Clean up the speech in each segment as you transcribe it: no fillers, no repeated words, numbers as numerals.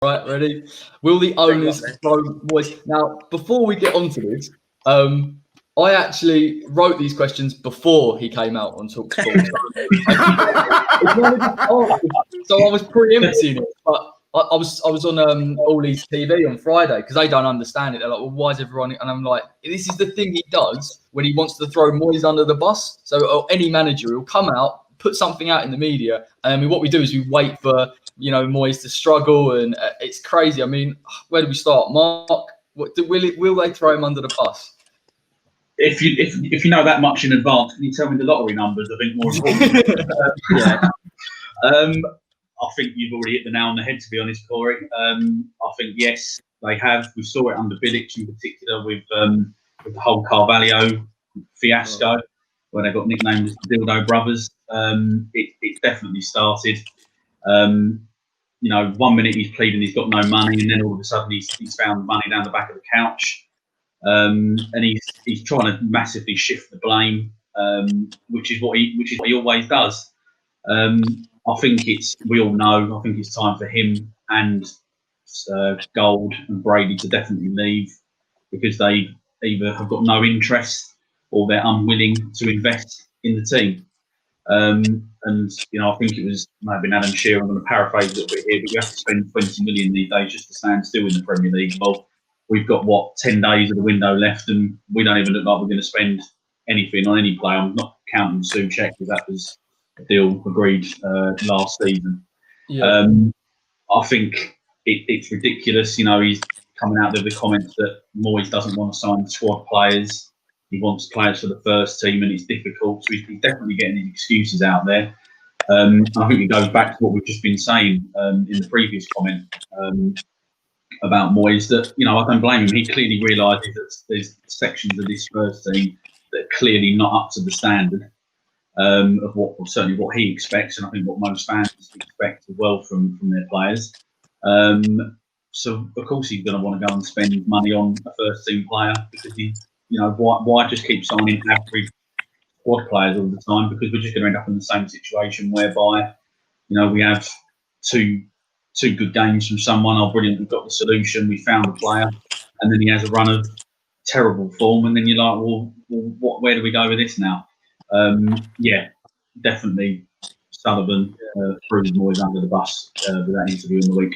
Right, ready? Will the owners throw Moyes? Now, before we get onto this, I actually wrote these questions before he came out on Talksport. So I was preempting it, but I was on All East TV on Friday because they don't understand it. They're like, well, why is everyone? And I'm like, this is the thing he does when he wants to throw Moyes under the bus. So any manager will come out, put something out in the media, and what we do is we wait for Moyes to struggle, and it's crazy. I mean, where do we start, Mark? Will they throw him under the bus? If you know that much in advance, can you tell me the lottery numbers? I think more important. I think you've already hit the nail on the head, to be honest, Corey. I think yes, they have. We saw it under Bilic in particular with the whole Carvalho fiasco, where they got nicknamed as the Dildo Brothers. It definitely started. 1 minute he's pleading he's got no money, and then all of a sudden he's found money down the back of the couch. And he's trying to massively shift the blame, which is what he always does. I think we all know. I think it's time for him and Gold and Brady to definitely leave, because they either have got no interest or they're unwilling to invest in the team. I think it was maybe Adam Shearer. I'm going to paraphrase a little bit here, but you have to spend 20 million these days just to stand still in the Premier League. Well, we've got 10 days of the window left, and we don't even look like we're going to spend anything on any player. I'm not counting Souček, because that was a deal agreed last season. Yeah. I think it's ridiculous. He's coming out with the comments that Moyes doesn't want to sign squad players. He wants players for the first team, and it's difficult. So he's definitely getting his excuses out there. I think it goes back to what we've just been saying in the previous comment about Moyes, that I don't blame him. He clearly realises that there's sections of this first team that are clearly not up to the standard of certainly what he expects, and I think what most fans expect as well from their players. So of course he's going to want to go and spend money on a first team player, because why just keep signing average squad players all the time? Because we're just going to end up in the same situation whereby we have two good games from someone. Oh, brilliant, we've got the solution, we found a player, and then he has a run of terrible form, and then you're like, well where do we go with this now? Definitely Sullivan threw Moyes under the bus with that interview in the week.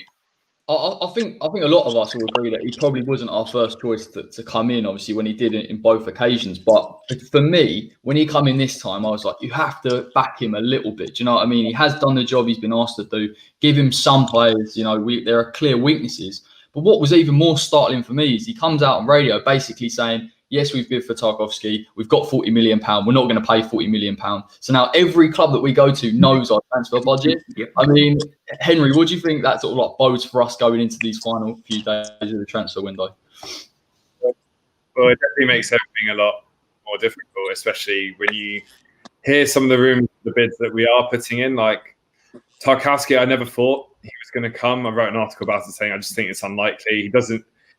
I think a lot of us will agree that he probably wasn't our first choice to come in, obviously, when he did it in both occasions. But for me, when he come in this time, I was like, you have to back him a little bit. Do you know what I mean? He has done the job he's been asked to do. Give him some players. There are clear weaknesses. But what was even more startling for me is he comes out on radio basically saying, yes, we've bid for Tarkowski. We've got £40 million. We're not going to pay £40 million. So now every club that we go to knows our transfer budget. Yep. I mean, Henry, what do you think that sort of bodes for us going into these final few days of the transfer window? Well, it definitely makes everything a lot more difficult, especially when you hear some of the rumours, the bids that we are putting in. Like Tarkowski, I never thought he was going to come. I wrote an article about it saying I just think it's unlikely.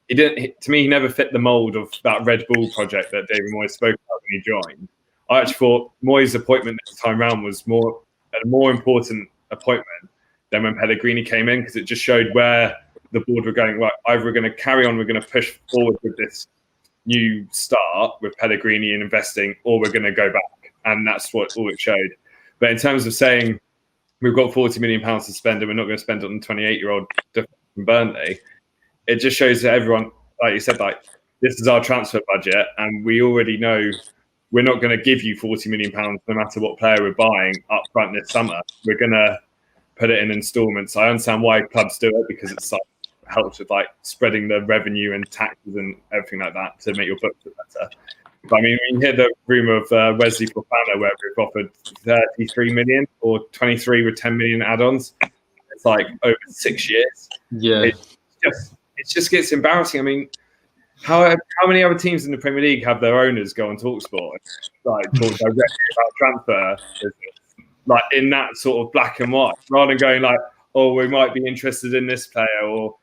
He never fit the mould of that Red Bull project that David Moyes spoke about when he joined. I actually thought Moyes' appointment this time round was a more important appointment than when Pellegrini came in, because it just showed where the board were going. Right, either we're going to carry on, we're going to push forward with this new start with Pellegrini and investing, or we're going to go back. And that's all it showed. But in terms of saying we've got £40 million to spend and we're not going to spend it on the 28-year-old from Burnley, it just shows that everyone, like you said, this is our transfer budget, and we already know we're not going to give you £40 million no matter what player we're buying up front this summer. We're going to put it in instalments. I understand why clubs do it, because it's helps with spreading the revenue and taxes and everything like that to make your books better. But I mean, when you hear the rumour of Wesley Fofana, where we've offered 33 million or 23 with 10 million add-ons, it's over 6 years. Yeah. It just gets embarrassing. I mean, how many other teams in the Premier League have their owners go on Talksport and talk directly about transfer business, in that sort of black and white, rather than going oh, we might be interested in this player, or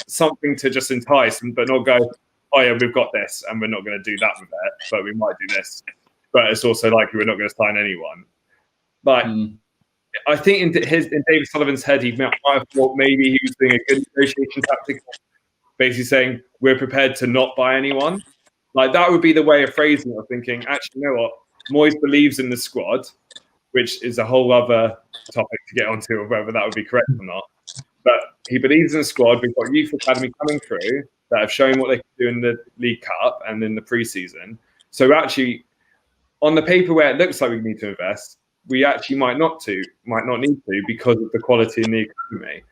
something to just entice them, but not go, oh yeah, we've got this and we're not going to do that with it, but we might do this. But it's also we're not going to sign anyone. I think in David Sullivan's head, he might have thought maybe he was doing a good negotiation tactic, basically saying we're prepared to not buy anyone. Like that would be the way of phrasing it, of thinking, actually, you know what? Moyes believes in the squad, which is a whole other topic to get onto, of whether that would be correct or not. But he believes in the squad. We've got youth academy coming through that have shown what they can do in the League Cup and in the pre-season. So actually, on the paper where it looks like we need to invest, we actually might not need to because of the quality in the academy.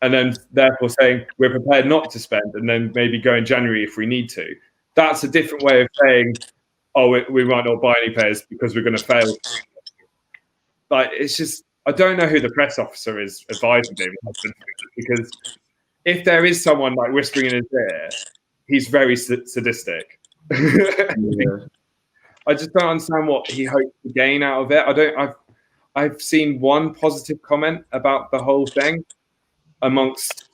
And then therefore saying we're prepared not to spend and then maybe go in January if we need to. That's a different way of saying, oh, we might not buy any players because we're going to fail. Like, it's just, I don't know who the press officer is advising David Sullivan, because if there is someone like whispering in his ear, he's very sadistic. Yeah. I just don't understand what he hopes to gain out of it. I've seen one positive comment about the whole thing amongst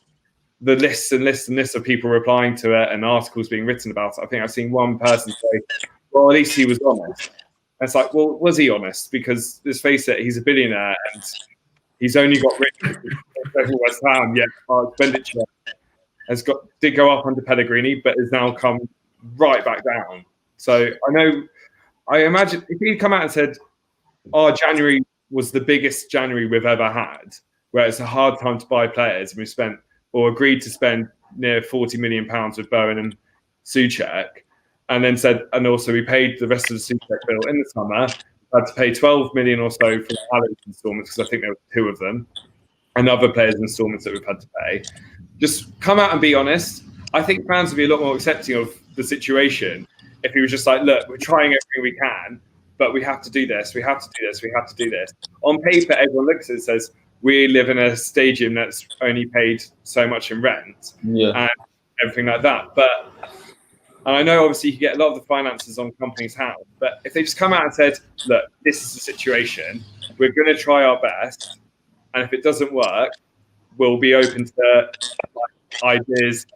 the lists and lists and lists of people replying to it and articles being written about it. I think I've seen one person say, well, at least he was honest. And it's like, well, was he honest? Because let's face it, he's a billionaire and he's only got rich over West Ham, yet our expenditure did go up under Pellegrini, but has now come right back down. So I imagine if he'd come out and said, oh, January was the biggest January we've ever had, where it's a hard time to buy players, and we spent or agreed to spend near £40 million with Bowen and Souček, and then said, and also we paid the rest of the Souček bill in the summer, had to pay 12 million or so for Alex instalments, because I think there were 2 of them, and other players' instalments that we've had to pay. Just come out and be honest. I think fans would be a lot more accepting of the situation if he was just like, look, we're trying everything we can, but we have to do this, we have to do this, we have to do this. On paper, everyone looks at it and says, we live in a stadium that's only paid so much in rent and everything like that. But and I know obviously you get a lot of the finances on companies' hands, but if they just come out and said, look, this is the situation, we're going to try our best, and if it doesn't work, we'll be open to ideas,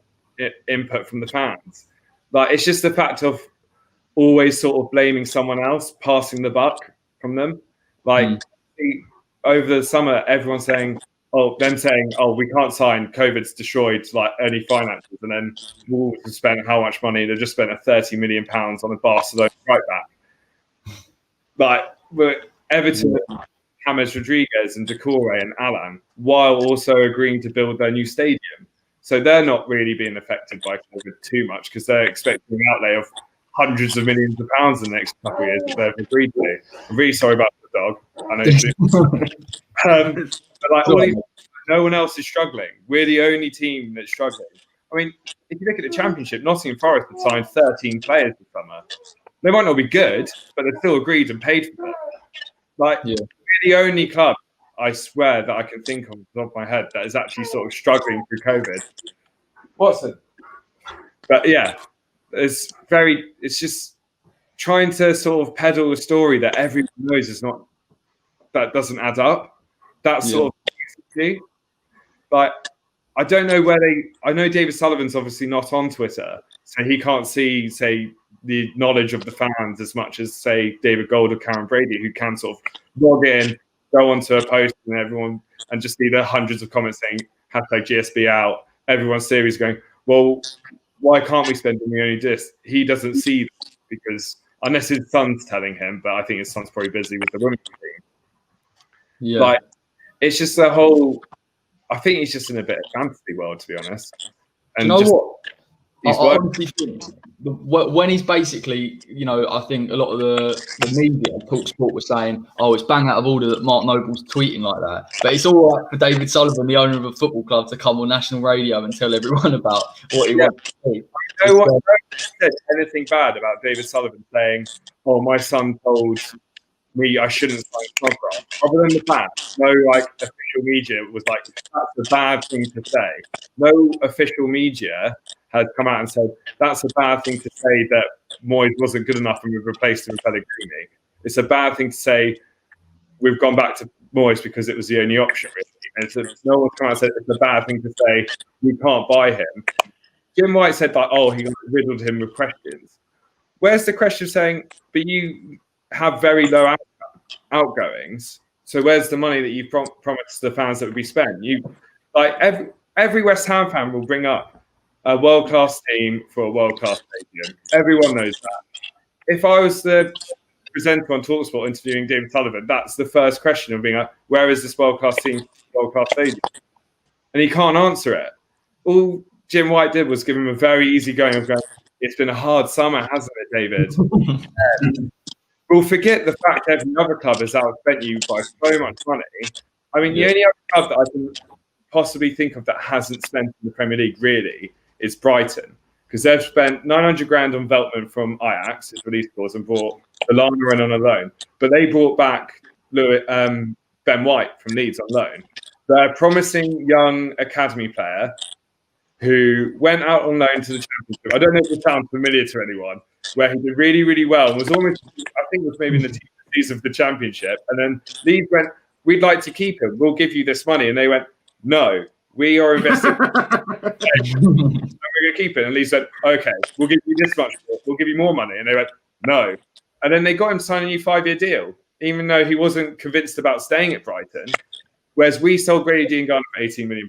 input from the fans. Like, it's just the fact of always sort of blaming someone else, passing the buck from them. Like over the summer, everyone's saying, we can't sign, COVID's destroyed like any finances, and then Wolves have spent how much money? They've just spent £30 million on a Barcelona right back. But Everton, James Rodriguez and Decore and Alan, while also agreeing to build their new stadium. So they're not really being affected by COVID too much, because they're expecting an outlay of hundreds of millions of pounds in the next couple of years that they've agreed to. I'm really sorry about the dog. I know but like, no one else is struggling. We're the only team that's struggling. I mean, if you look at the Championship, Nottingham Forest have signed 13 players this summer. They might not be good, but they're still agreed and paid for it. Like, we're the only club, I swear, that I can think of the top of my head that is actually sort of struggling through COVID. Watson. But yeah, it's just trying to sort of peddle a story that everyone knows that doesn't add up. That's sort of, but I don't know I know David Sullivan's obviously not on Twitter, so he can't see, say, the knowledge of the fans as much as, say, David Gold or Karen Brady, who can sort of log in, go onto a post and just see the hundreds of comments saying #GSB out. Everyone's series going, well, why can't we spend money on this? He doesn't see that, because unless his son's telling him, but I think his son's probably busy with the women's team. Yeah. Like, it's just the whole. I think he's just in a bit of fantasy world, to be honest. And you know what? I honestly think when he's basically, I think a lot of the media, Talksport, was saying, oh, it's bang out of order that Mark Noble's tweeting like that. But it's all right for David Sullivan, the owner of a football club, to come on national radio and tell everyone about what he wants to do. No one said anything bad about David Sullivan saying, oh, my son told me I shouldn't sign Snodgrass. Other than the fact, no official media was like, that's a bad thing to say. No official media has come out and said, that's a bad thing to say that Moyes wasn't good enough and we've replaced him with Pellegrini. It's a bad thing to say we've gone back to Moyes because it was the only option, really. And so no one's come out and said it's a bad thing to say we can't buy him. Jim White said he riddled him with questions. Where's the question saying, but you have very low outgoings, So where's the money that you promised the fans that would be spent? Every West Ham fan will bring up a world-class team for a world-class stadium. Everyone knows that. If I was the presenter on Talksport interviewing David Sullivan, that's the first question of being like, where is this world-class team, world-class stadium? And he can't answer it. All Jim White did was give him a very easy going of going, it's been a hard summer, hasn't it, David? We'll forget the fact every other club has outspent you by so much money. I mean, the only other club that I can possibly think of that hasn't spent in the Premier League really is Brighton, because they've spent 900 grand on Veltman from Ajax, his release clause, and brought Lallana in on a loan. But they brought back Ben White from Leeds on loan. They're a promising young academy player who went out on loan to the Championship. I don't know if it sounds familiar to anyone, where he did really, really well and was almost, I think it was maybe in the teams of the Championship. And then Leeds went, we'd like to keep him. We'll give you this money. And they went, no, we are investing. We're going to keep it. And Leeds said, okay, we'll give you this much. We'll give you more money. And they went, no. And then they got him to sign a new 5-year deal, even though he wasn't convinced about staying at Brighton. Whereas we sold Grady Diangana for £18 million.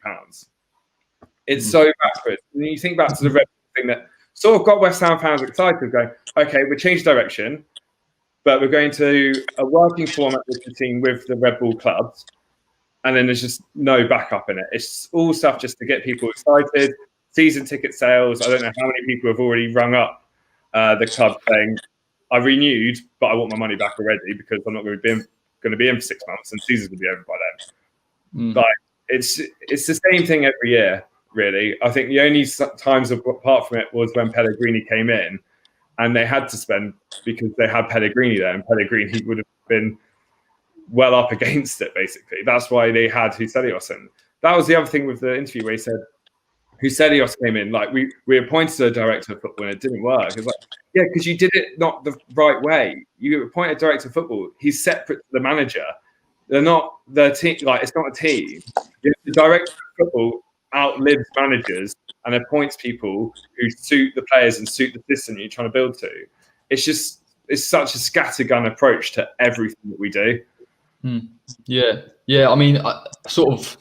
It's so backwards. And you think back to the Red Bull thing that sort of got West Ham fans excited, going, okay, we've changed direction, but we're going to a working format with the team with the Red Bull clubs. And then there's just no backup in it. It's all stuff just to get people excited. Season ticket sales. I don't know how many people have already rung up the club saying, I renewed, but I want my money back already because I'm not going to be in for 6 months and season's will be over by then. Like it's the same thing every year, really. I think the only times apart from it was when Pellegrini came in and they had to spend because they had Pellegrini there, and Pellegrini would have been well up against it, basically. That's why they had Huselios in. That was the other thing with the interview where he said Huselios came in, like we appointed a director of football and it didn't work. It's like, yeah, because you did it not the right way. You appoint a director of football, he's separate to the manager. They're not the team, like it's not a team. The director of football outlives managers and appoints people who suit the players and suit the system you're trying to build to. It's such a scattergun approach to everything that we do. Yeah. I mean, sort of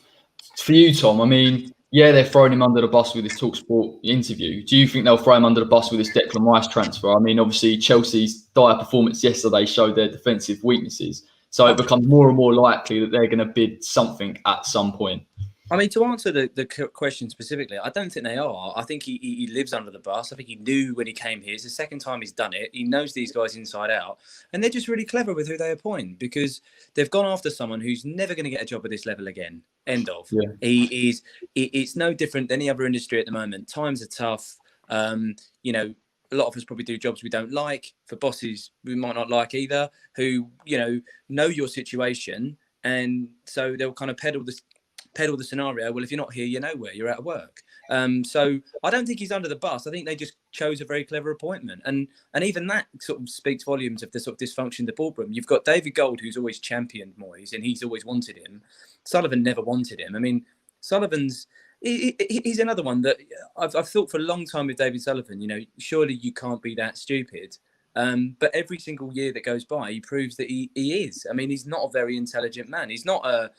for you, Tom. I mean, yeah, they're throwing him under the bus with this Talksport interview. Do you think they'll throw him under the bus with this Declan Rice transfer? I mean, obviously Chelsea's dire performance yesterday showed their defensive weaknesses, so it becomes more and more likely that they're going to bid something at some point. I mean, to answer the question specifically, I don't think they are. I think he lives under the bus. I think he knew when he came here. It's the second time he's done it. He knows these guys inside out. And they're just really clever with who they appoint because they've gone after someone who's never going to get a job at this level again. End of. Yeah. It's no different than any other industry at the moment. Times are tough. You know, a lot of us probably do jobs we don't like. For bosses we might not like either, who, you know your situation. And so they'll kind of peddle the scenario. Well, if you're not here, you're nowhere. You're out of work. So I don't think he's under the bus. I think they just chose a very clever appointment, and even that sort of speaks volumes of the sort of dysfunction in the boardroom. You've got David Gold, who's always championed Moyes, and he's always wanted him. Sullivan never wanted him. I mean, Sullivan's he's another one that I've thought for a long time with David Sullivan. You know, surely you can't be that stupid. But every single year that goes by, he proves that he is. I mean, he's not a very intelligent man. He's not a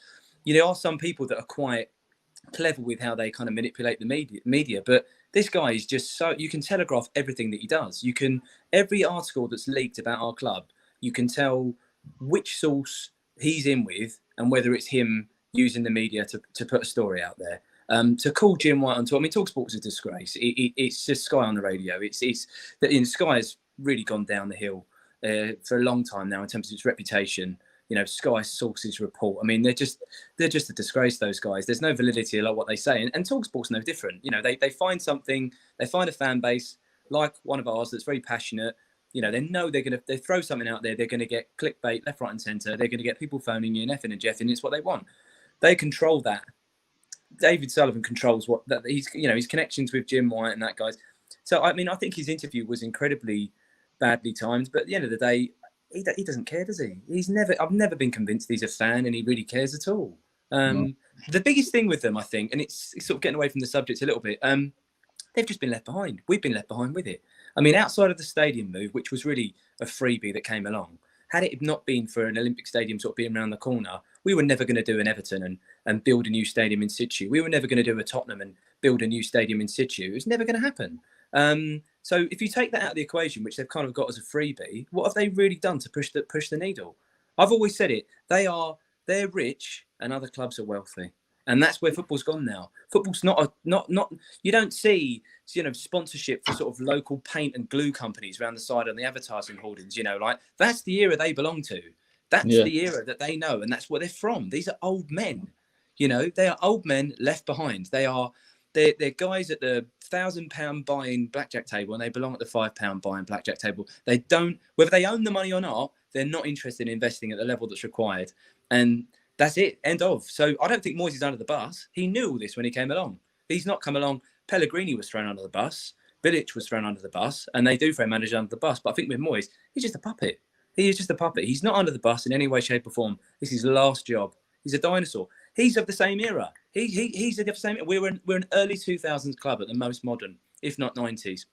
there are some people that are quite clever with how they kind of manipulate the media, but this guy is just so, you can telegraph everything that he does. Every article that's leaked about our club, you can tell which source he's in with and whether it's him using the media to put a story out there. To call Jim White on talk, I mean, Talksport's a disgrace. It's just Sky on the radio. Sky has really gone down the hill for a long time now in terms of its reputation. You know, Sky sources report. I mean, they're just a disgrace, those guys. There's no validity in what they say. And Talksport's no different. You know, they find something, they find a fan base like one of ours that's very passionate. You know, they know they throw something out there, they're going to get clickbait left, right and centre. They're going to get people phoning in, effing and jeffing. It's what they want. They control that. David Sullivan controls his connections with Jim White and that guys. So, I mean, I think his interview was incredibly badly timed. But at the end of the day, he doesn't care, does he? I've never been convinced he's a fan and he really cares at all. The biggest thing with them, I think, and it's sort of getting away from the subject a little bit, they've just been left behind. We've been left behind with it. I mean, outside of the stadium move, which was really a freebie that came along, Had it not been for an Olympic Stadium sort of being around the corner, we were never going to do an Everton and build a new stadium in situ. We were never going to do a Tottenham and build a new stadium in situ. It was never going to happen. So if you take that out of the equation, which they've kind of got as a freebie, what have they really done to push the needle? I've always said it. They're rich and other clubs are wealthy. And that's where football's gone now. Football's not you don't see, sponsorship for sort of local paint and glue companies around the side on the advertising hoardings, like that's the era they belong to. That's the era that they know, and that's where they're from. These are old men, they are old men left behind. They're guys at the £1,000 buy-in blackjack table, and they belong at the £5 buy-in blackjack table. They don't, whether they own the money or not, they're not interested in investing at the level that's required. And that's it. End of. So I don't think Moyes is under the bus. He knew all this when he came along. He's not come along. Pellegrini was thrown under the bus. Bilic was thrown under the bus, and they do throw managers under the bus. But I think with Moyes, he's just a puppet. He is just a puppet. He's not under the bus in any way, shape, or form. This is his last job. He's a dinosaur. He's of the same era. He's of the same. We're an early 2000s club at the most modern, if not 90s.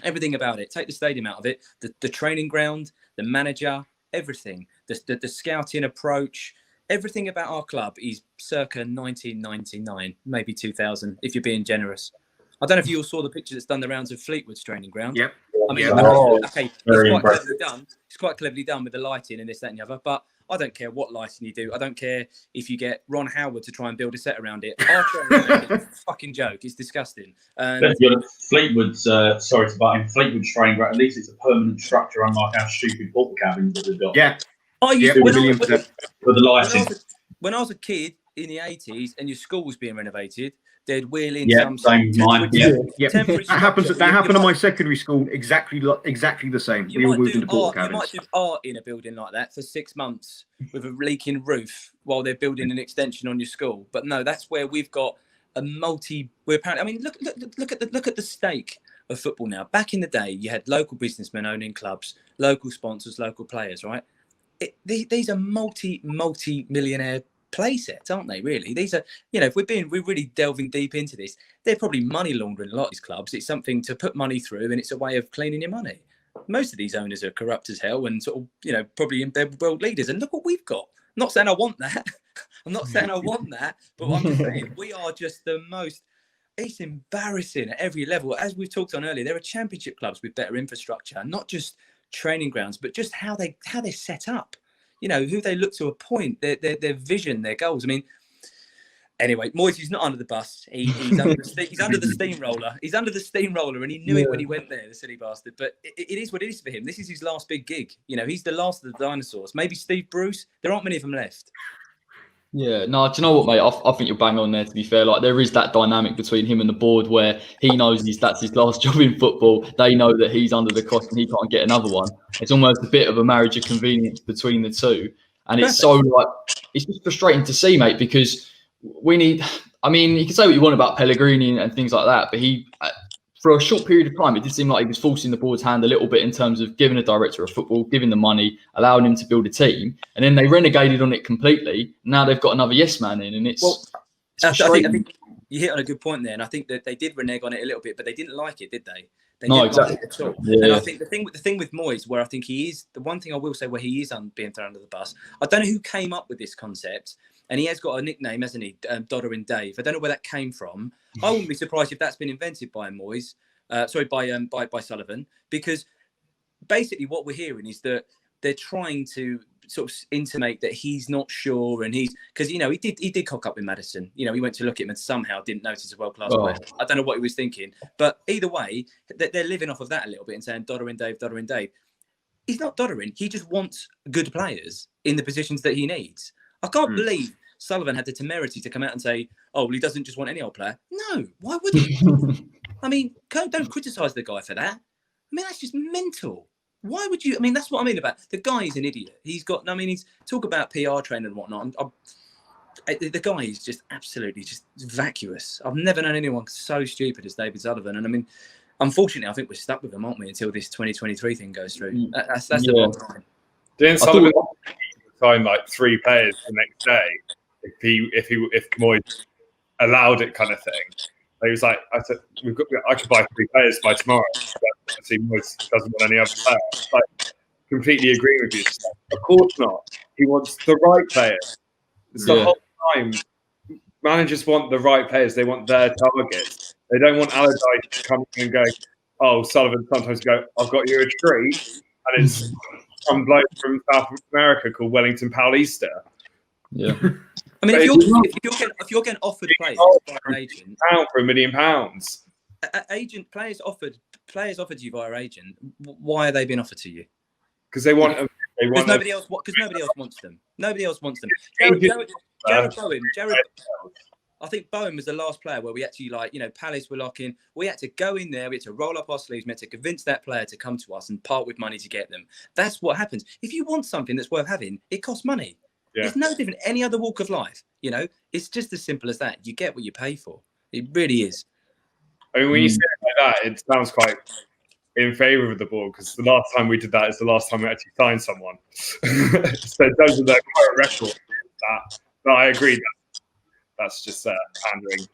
Everything about it. Take the stadium out of it. The training ground, the manager, everything. The scouting approach. Everything about our club is circa 1999, maybe 2000, if you're being generous. I don't know if you all saw the picture that's done the rounds of Fleetwood's training ground. Yep. I mean, okay, it's quite cleverly done with the lighting and this, that, and the other. But I don't care what lighting you do. I don't care if you get Ron Howard to try and build a set around it. Our training ground is a fucking joke. It's disgusting. Fleetwood's, sorry to butt in, Fleetwood's training ground, at least it's a permanent structure, unlike our stupid portal cabins that we've got. Yeah. With the lighting. When I was a kid in the 80s and your school was being renovated, they'd wheel in some mine. That happened at my secondary school. Exactly the same. You might do art in a building like that for 6 months with a leaking roof while they're building an extension on your school. But no, that's where we've got a We're apparently. I mean, look at the stake of football now. Back in the day, you had local businessmen owning clubs, local sponsors, local players, right? These are multi-millionaire play sets, aren't they? Really, these are, if we're really delving deep into this, they're probably money laundering a lot of these clubs. It's something to put money through, and it's a way of cleaning your money. Most of these owners are corrupt as hell, and sort of, probably in bed with world leaders. And look what we've got. I'm not saying I want that. But I'm just saying we are just the most. It's embarrassing at every level. As we've talked on earlier, there are championship clubs with better infrastructure, not just training grounds, but just how they're set up, who they look to appoint, their vision, their goals. I mean, anyway, Moyes is not under the bus. He's under the steamroller. He's under the steamroller, and he knew it when he went there, the silly bastard. But it is what it is for him. This is his last big gig. He's the last of the dinosaurs. Maybe Steve Bruce. There aren't many of them left. Yeah, no, do you know what, mate? I think you're bang on there, to be fair. Like, there is that dynamic between him and the board where he knows that's his last job in football. They know that he's under the cost and he can't get another one. It's almost a bit of a marriage of convenience between the two. And it's so, it's just frustrating to see, mate, because you can say what you want about Pellegrini and things like that, but for a short period of time, it did seem like he was forcing the board's hand a little bit in terms of giving a director of football, giving the money, allowing him to build a team. And then they renegated on it completely. Now they've got another yes man in, and it's I think you hit on a good point there. And I think that they did renege on it a little bit, but they didn't like it, did they? No, exactly. Like it at all. Yeah. And I think the thing with Moyes, where I think he is, the one thing I will say where he is being thrown under the bus, I don't know who came up with this concept. And he has got a nickname, hasn't he? Doddering Dave. I don't know where that came from. I wouldn't be surprised if that's been invented by Moyes. By Sullivan, because basically what we're hearing is that they're trying to sort of intimate that he's not sure, and because he did cock up with Maddison. He went to look at him and somehow didn't notice a world-class player. I don't know what he was thinking, but either way, they're living off of that a little bit and saying doddering Dave. He's not doddering. He just wants good players in the positions that he needs. I can't believe Sullivan had the temerity to come out and say, "Oh, well, he doesn't just want any old player." No, why would he? I mean, don't criticise the guy for that. I mean, that's just mental. Why would you? I mean, that's what I mean about the guy is an idiot. He's talk about PR training and whatnot. The guy is just absolutely just vacuous. I've never known anyone so stupid as David Sullivan. And I mean, unfortunately, I think we're stuck with him, aren't we, until this 2023 thing goes through. That's the bottom line. Didn't Sullivan sign like 3 players the next day if Moyes allowed it, kind of thing? He was like, I said, I could buy 3 players by tomorrow. But I see Moyes doesn't want any other players. completely agree with you. Of course not. He wants the right players. It's the whole time. Managers want the right players. They want their targets. They don't want Allardyce to come in and go, oh, Sullivan sometimes go, I've got you a treat. And it's some bloke from South America called Wellington Paulista. Yeah. I mean, if you're getting offered players by an agent for £1 million, players offered you via agent, why are they being offered to you? Because they want them. Because nobody else wants them. Nobody else wants them. Jared Bowen. I think Bowen was the last player where we actually, Palace were locking. We had to go in there. We had to roll up our sleeves. We had to convince that player to come to us and part with money to get them. That's what happens. If you want something that's worth having, it costs money. Yeah. It's no different any other walk of life. It's just as simple as that. You get what you pay for. It really is. I mean, when you say it like that, it sounds quite in favour of the board, because the last time we did that is the last time we actually signed someone. So in terms of their current record, but I agree that's just pandering. Do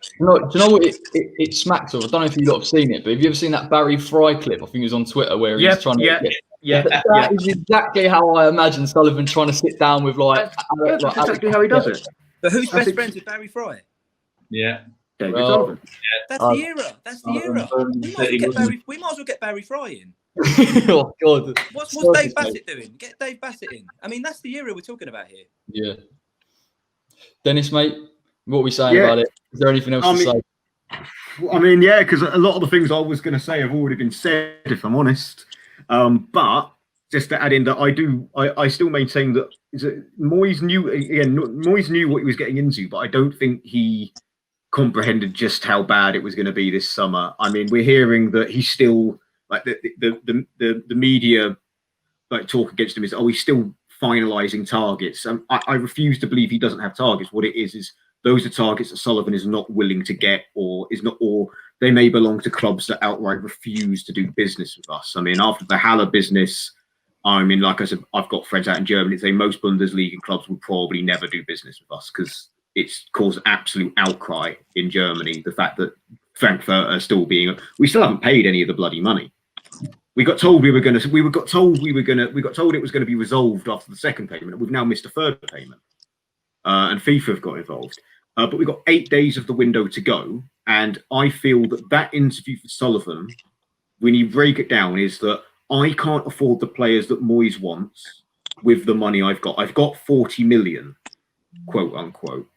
you know what it smacks of? I don't know if you lot have seen it, but have you ever seen that Barry Fry clip? I think it was on Twitter where he's trying to. That is exactly how I imagine Sullivan trying to sit down with that's exactly how he does it. But who's best friends with Barry Fry? Yeah. David Sullivan. That's the era. That's the era. We might as well get Barry Fry in. Oh God! What's Dave Bassett doing? Get Dave Bassett in. I mean, that's the era we're talking about here. Yeah. Dennis, mate, what are we saying about it? Is there anything else to say? I mean, because a lot of the things I was going to say have already been said, if I'm honest. But just to add in that I still maintain that Moyes knew what he was getting into, but I don't think he comprehended just how bad it was going to be this summer. I mean, we're hearing that he's still the media talk against him is, he's still finalising targets. I refuse to believe he doesn't have targets. What it is those are targets that Sullivan is not willing to get, or they may belong to clubs that outright refuse to do business with us. I mean, after the Haller business, I mean, like I said, I've got friends out in Germany that say most Bundesliga clubs will probably never do business with us because it's caused absolute outcry in Germany. The fact that Frankfurt are still we still haven't paid any of the bloody money. We got told it was going to be resolved after the second payment. We've now missed a third payment, and FIFA have got involved. But we've got 8 days of the window to go, and I feel that interview for Sullivan, when you break it down, is that I can't afford the players that Moyes wants with the money I've got. I've got 40 million, quote unquote.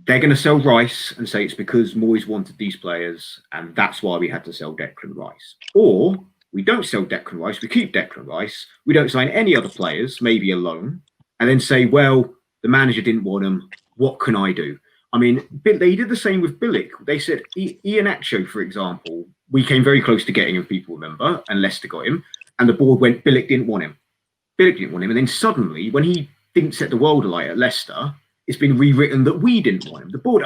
They're going to sell Rice and say it's because Moyes wanted these players, and that's why we had to sell Declan Rice. Or we don't sell Declan Rice, we keep Declan Rice, we don't sign any other players, maybe a loan, and then say, well, the manager didn't want him. What can I do? I mean, they did the same with Bilic. They said Iheanacho, for example, we came very close to getting him, people remember, and Leicester got him, and the board went, Bilic didn't want him. And then suddenly, when he didn't set the world alight at Leicester, it's been rewritten that we didn't want him. The board,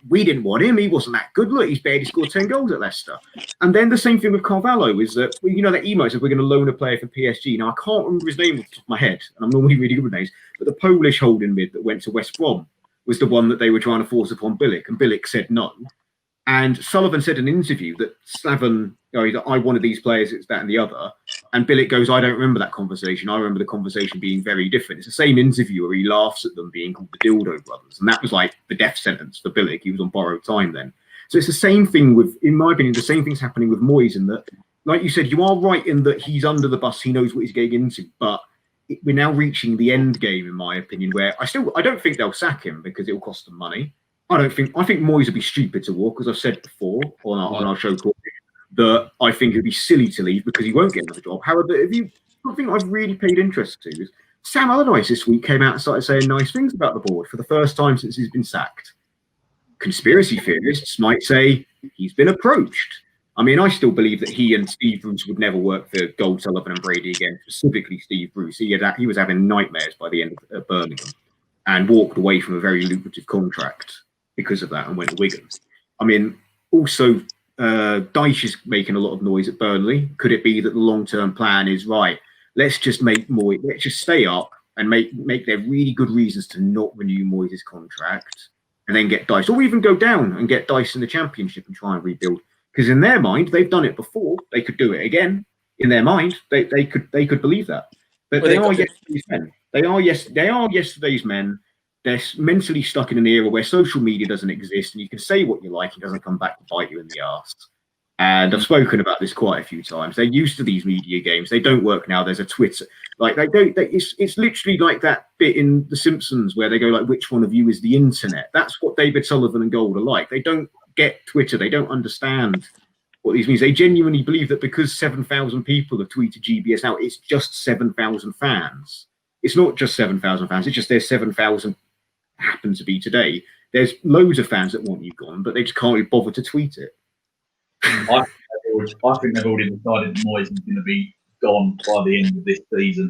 we didn't want him. He wasn't that good. Look, he's barely scored 10 goals at Leicester. And then the same thing with Carvalho is that, that email said we're going to loan a player for PSG. Now, I can't remember his name off the top of my head, and I'm normally really good with names, but the Polish holding mid that went to West Brom was the one that they were trying to force upon Bilic, and Bilic said no. And Sullivan said in an interview that Slaven, I wanted these players, it's that and the other. And Bilic goes, I don't remember that conversation. I remember the conversation being very different. It's the same interview where he laughs at them being called the Dildo Brothers. And that was like the death sentence for Bilic. He was on borrowed time then. So it's the same thing in my opinion, the same thing's happening with Moyes in that, like you said, you are right in that he's under the bus. He knows what he's getting into. But we're now reaching the end game, in my opinion, where I don't think they'll sack him because it will cost them money. I think Moyes would be stupid to walk, as I've said before on our show, that I think it'd be silly to leave because he won't get another job. However, something I've really paid interest to is Sam Allardyce this week came out and started saying nice things about the board for the first time since he's been sacked. Conspiracy theorists might say he's been approached. I mean, I still believe that he and Steve Bruce would never work for Gold, Sullivan and Brady again, specifically Steve Bruce. He was having nightmares by the end of Birmingham and walked away from a very lucrative contract because of that and went to Wigan. I mean, also, Dyche is making a lot of noise at Burnley. Could it be that the long-term plan is, right, let's just stay up and make there really good reasons to not renew Moyes' contract and then get Dyche, or even go down and get Dyche in the Championship and try and rebuild. Because in their mind, they've done it before. They could do it again. in their mind, they could believe that. But Well, they are yesterday's men. They are yesterday's men. They're mentally stuck in an era where social media doesn't exist, and you can say what you like; it doesn't come back to bite you in the arse. And I've spoken about this quite a few times. They're used to these media games. They don't work now. There's a Twitter. Like it's literally like that bit in The Simpsons where they go like, "Which one of you is the internet?" That's what David Sullivan and Gold are like. They don't get Twitter. They don't understand what these means. They genuinely believe that because 7,000 people have tweeted GBS now, it's just 7,000 fans. It's not just 7,000 fans. It's just there's 7,000 happen to be today. There's loads of fans that want you gone, but they just can't really bother to tweet it. I think they've already decided that Moyes is going to be gone by the end of this season.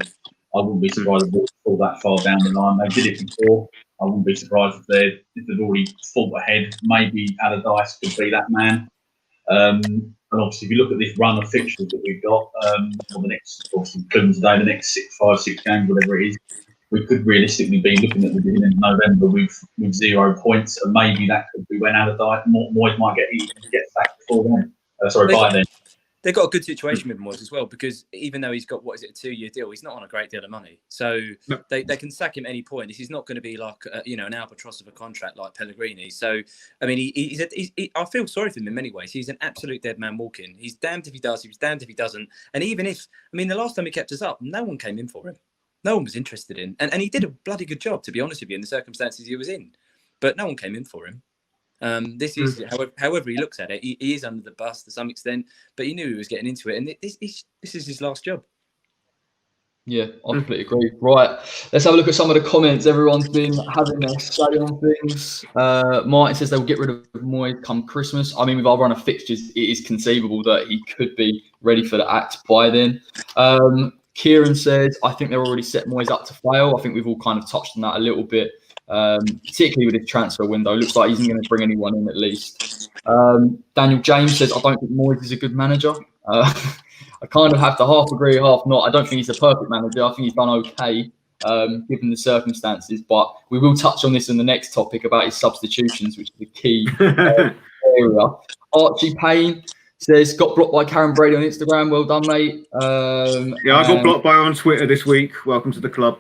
I wouldn't be surprised if they fall that far down the line. They did it before. I wouldn't be surprised if they've already thought ahead. Maybe Allardyce could be that man. And obviously, if you look at this run of fixtures that we've got, for the next, obviously, Day, the next 6 games, whatever it is, we could realistically be looking at the beginning of November with 0 points, and maybe that could be when Allardyce, Moyes might get sacked before then. By then. They've got a good situation with Moyes as well, because even though he's got, a 2-year deal, he's not on a great deal of money. So they can sack him at any point. This is not going to be like, an albatross of a contract like Pellegrini. So, I mean, I feel sorry for him in many ways. He's an absolute dead man walking. He's damned if he does, he's damned if he doesn't. And even if, the last time he kept us up, no one came in for him. No one was interested in. And he did a bloody good job, to be honest with you, in the circumstances he was in. But no one came in for him. This is, however he looks at it, he is under the bus to some extent, but he knew he was getting into it, and this is his last job. Yeah, I completely agree. Right, let's have a look at some of the comments. Everyone's been having their say on things. Martin says they'll get rid of Moyes come Christmas. With our run of fixtures, it is conceivable that he could be ready for the axe by then. Kieran says, I think they're already set Moyes up to fail. I think we've all kind of touched on that a little bit. Particularly with his transfer window, looks like he isn't going to bring anyone in at least. Daniel James says, I don't think Moyes is a good manager. I kind of have to half agree, half not. I don't think he's a perfect manager. I think he's done okay given the circumstances, but we will touch on this in the next topic about his substitutions, which is the key area. Archie Payne says, got blocked by Karen Brady on Instagram. Well done, mate. I got blocked by her on Twitter this week. Welcome to the club.